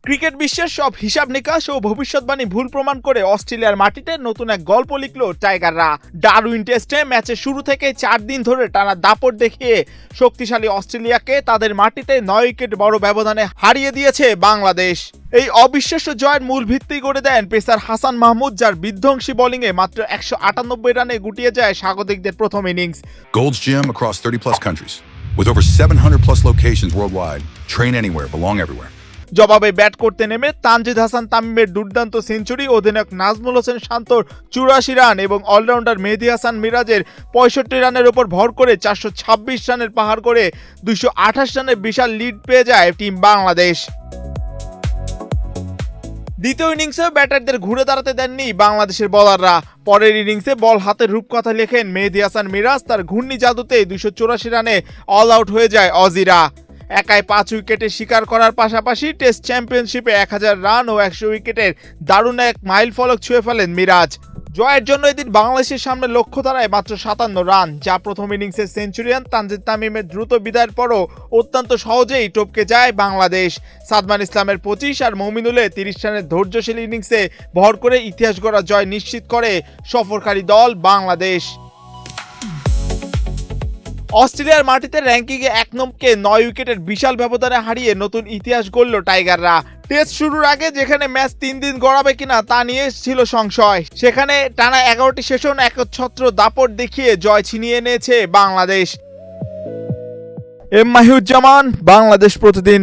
Cricket বিশ্বের সব হিসাব নিকাশ ও ভবিষ্যৎবাণী ভুল প্রমাণ করে অস্ট্রেলিয়ার মাটিতে নতুন এক গল্প লিখল টাইগাররা। ডারউইন টেস্টে ম্যাচের শুরু থেকে 4 দিন ধরে টানা দাপট দেখিয়ে শক্তিশালী অস্ট্রেলিয়াকে তাদের মাটিতে 9 উইকেট বড় ব্যবধানে হারিয়ে দিয়েছে বাংলাদেশ। এই অবিশ্বাস্য জয়ের মূল ভিত্তি করে দেন পেসার হাসান মাহমুদ, যার বিধ্বংসী বোলিংয়ে মাত্র 198 রানে গুটিয়ে যায় স্বাগতিকদের প্রথম innings. Gold's Gym across 30 plus countries with over 700 plus locations worldwide. Train anywhere, belong everywhere. জবাবে ব্যাট করতে নেমে তানজিদ হাসান তামিমের দুর্দান্ত সেঞ্চুরি, অধিনায়ক নাজমুল হোসেন শান্তর 84 রান এবং অলরাউন্ডার মেহেদী হাসান মিরাজের 65 রানের উপর ভর করে 426 রানের পাহাড় করে 228 রানের বিশাল লিড পেয়ে যায় টিম বাংলাদেশ। দ্বিতীয় ইনিংসে ব্যাটারদের ঘুরে দাঁড়াতে দেননি বাংলাদেশের বোলাররা। পরের ইনিংসে বল হাতের রূপকথা লেখেন মেহেদী হাসান মিরাজ। তার ঘূর্ণি জাদুতে 284 রানে অল আউট হয়ে যায় অজিরা। একাই 5 উইকেটে শিকার করার পাশাপাশি টেস্ট চ্যাম্পিয়নশিপে 1000 রান ও 100 উইকেটের দারুণ এক মাইল ফলক ছুঁয়ে ফেলেন মিরাজ। জয়ের জন্য এদিন বাংলাদেশের সামনে লক্ষ্য দাঁড়ায় মাত্র 57 রান, যা প্রথম ইনিংসের সেঞ্চুরিয়ান তানজিদ তামিমের দ্রুত বিদায়ের পরও অত্যন্ত সহজেই টপকে যায় বাংলাদেশ। সাদমান ইসলামের 25 আর মমিনুলের 30 রানের ধৈর্যশীল ইনিংসে ভর করে ইতিহাস গড়া জয় নিশ্চিত করে সফরকারী দল বাংলাদেশ। অস্ট্রেলিয়ার মাটিতে র্যাঙ্কিংয়ে 1 নম্বরকে 9 উইকেটের বিশাল ব্যবধানে হারিয়ে নতুন ইতিহাস গড়ল টাইগাররা। টেস্ট শুরুর আগে যেখানে ম্যাচ 3 দিন গড়াবে কিনা তা নিয়ে ছিল সংশয়, সেখানে টানা 11টি সেশন একচ্ছত্র দাপট দেখিয়ে জয় ছিনিয়ে নিয়েছে বাংলাদেশ। এম মাহিউজ্জামান, বাংলাদেশ প্রতিদিন।